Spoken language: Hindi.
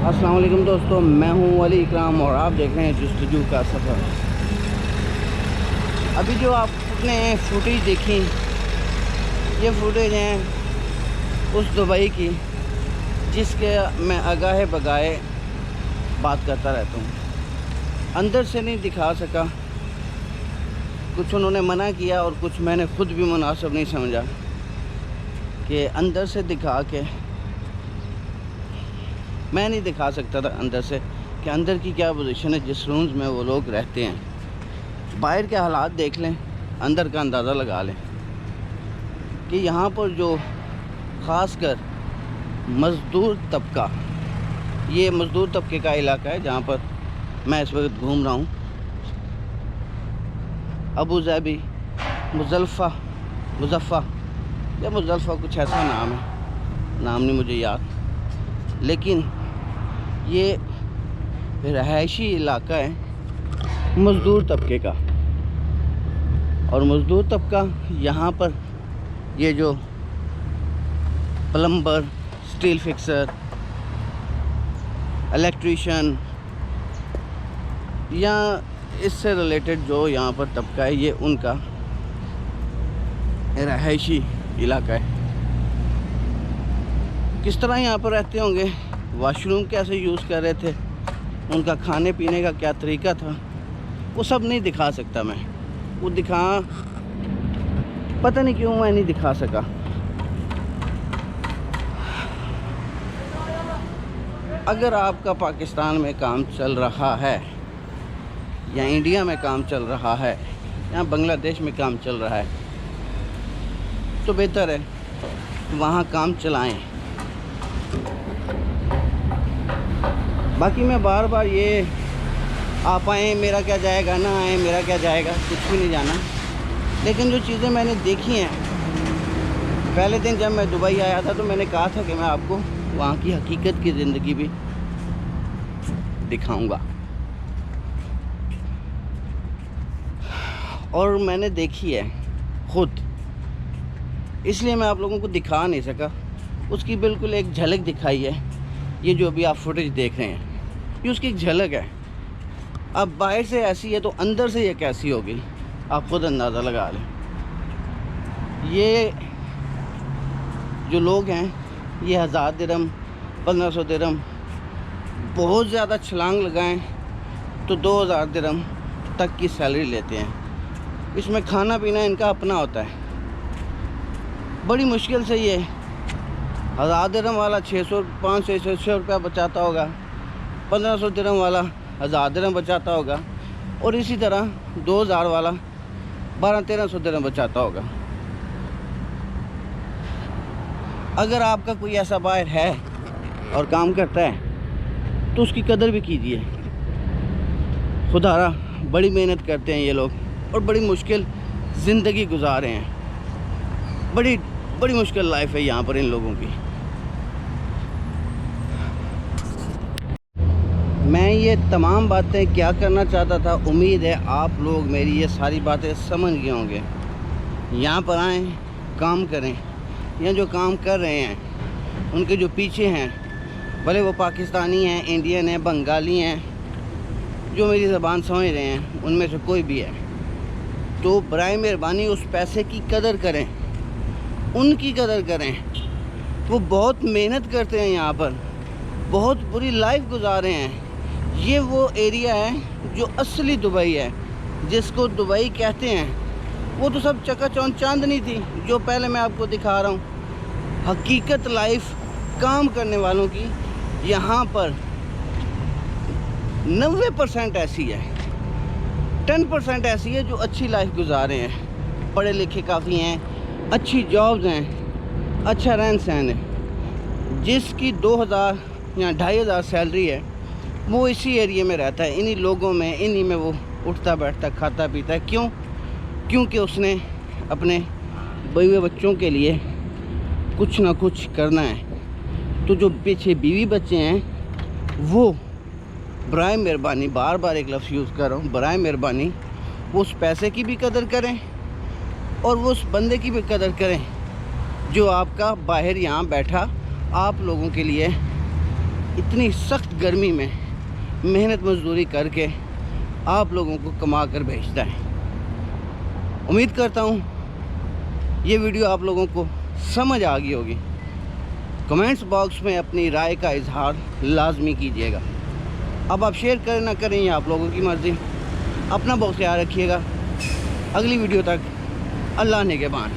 अस्सलाम वालेकुम दोस्तों, मैं हूं वली इकराम और आप देख रहे हैं जस्तजू का सफ़र। अभी जो आपने फुटेज देखी, ये फुटेज हैं उस दुबई की जिसके मैं आगाहे बगाए बात करता रहता हूं। अंदर से नहीं दिखा सका, कुछ उन्होंने मना किया और कुछ मैंने ख़ुद भी मुनासिब नहीं समझा कि अंदर से दिखा के। मैं नहीं दिखा सकता था अंदर से कि अंदर की क्या पोजीशन है जिस रूम्स में वो लोग रहते हैं। बाहर के हालात देख लें, अंदर का अंदाज़ा लगा लें कि यहाँ पर जो ख़ासकर मज़दूर तबका, ये मज़दूर तबके का इलाका है जहाँ पर मैं इस वक्त घूम रहा हूँ। अबू ज़ैबी, मुज़ल्फ़ा या मुज़ल्फ़ा कुछ ऐसा नाम है, नाम नहीं मुझे याद, लेकिन ये रहायशी इलाका है मज़दूर तबके का। और मज़दूर तबका यहाँ पर ये जो प्लम्बर, स्टील फिक्सर, इलेक्ट्रीशियन या इससे रिलेटेड जो यहाँ पर तबका है, ये उनका रहायशी इलाका है। किस तरह यहाँ पर रहते होंगे, वॉशरूम कैसे यूज़ कर रहे थे, उनका खाने पीने का क्या तरीका था, वो सब नहीं दिखा सकता मैं। वो पता नहीं क्यों मैं नहीं दिखा सका। अगर आपका पाकिस्तान में काम चल रहा है या इंडिया में काम चल रहा है या बांग्लादेश में काम चल रहा है तो बेहतर है वहाँ काम चलाएं। बाकी मैं बार बार ये आप आएँ मेरा क्या जाएगा, ना आए मेरा क्या जाएगा, कुछ भी नहीं जाना। लेकिन जो चीज़ें मैंने देखी हैं, पहले दिन जब मैं दुबई आया था तो मैंने कहा था कि मैं आपको वहाँ की हकीकत की ज़िंदगी भी दिखाऊंगा, और मैंने देखी है खुद, इसलिए मैं आप लोगों को दिखा नहीं सका। उसकी बिल्कुल एक झलक दिखाई है। ये जो अभी आप फुटेज देख रहे हैं, ये उसकी एक झलक है। अब बाहर से ऐसी है तो अंदर से ये कैसी होगी, आप खुद अंदाज़ा लगा लें। ये जो लोग हैं, ये 1000 दिरहम, 1500 दिरहम, बहुत ज़्यादा छलांग लगाएं तो 2000 दिरहम तक की सैलरी लेते हैं। इसमें खाना पीना इनका अपना होता है। बड़ी मुश्किल से ये 1000 दिरहम वाला 600, 500, 600 रुपया बचाता होगा, 1500 दिरहम वाला 1000 दिरहम बचाता होगा, और इसी तरह 2000 वाला 1200-1300 दिरहम बचाता होगा। अगर आपका कोई ऐसा बाहर है और काम करता है तो उसकी कदर भी कीजिए। खुदारा बड़ी मेहनत करते हैं ये लोग और बड़ी मुश्किल ज़िंदगी गुजार रहे हैं। बड़ी मुश्किल लाइफ है यहाँ पर इन लोगों की। मैं ये तमाम बातें क्या करना चाहता था, उम्मीद है आप लोग मेरी ये सारी बातें समझ गए होंगे। यहाँ पर आएँ, काम करें। यहाँ जो काम कर रहे हैं उनके जो पीछे हैं, भले वो पाकिस्तानी हैं, इंडियन हैं, बंगाली हैं, जो मेरी ज़बान समझ रहे हैं, उनमें से कोई भी है, तो बराए मेहरबानी उस पैसे की कदर करें, उनकी कदर करें। वो बहुत मेहनत करते हैं, यहाँ पर बहुत बुरी लाइफ गुजारे हैं। ये वो एरिया है जो असली दुबई है, जिसको दुबई कहते हैं। वो तो सब चकाचौंध चांदनी थी जो पहले मैं आपको दिखा रहा हूँ। हकीकत लाइफ काम करने वालों की यहाँ पर 90% ऐसी है, 10% ऐसी है जो अच्छी लाइफ गुजारे हैं, पढ़े लिखे काफ़ी हैं, अच्छी जॉब्स हैं, अच्छा रहन सहन है। जिसकी 2000 या 2500 सैलरी है वो इसी एरिया में रहता है, इन्हीं लोगों में, इन्हीं में वो उठता बैठता खाता पीता है। क्यों? क्योंकि उसने अपने बीवी बच्चों के लिए कुछ ना कुछ करना है। तो जो पीछे बीवी बच्चे हैं वो बराए मेहरबानी, बार बार एक लफ्ज़ यूज़ कर रहा हूँ, बराए मेहरबानी वो उस पैसे की भी कदर करें और वो उस बंदे की भी कदर करें जो आपका बाहर यहाँ बैठा आप लोगों के लिए इतनी सख्त गर्मी में मेहनत मजदूरी करके आप लोगों को कमा कर भेजता है। उम्मीद करता हूँ ये वीडियो आप लोगों को समझ आ गई होगी। कमेंट्स बॉक्स में अपनी राय का इजहार लाजमी कीजिएगा। अब आप शेयर करें ना करें ये आप लोगों की मर्ज़ी। अपना बहुत ख्याल रखिएगा। अगली वीडियो तक अल्लाह निगहबान।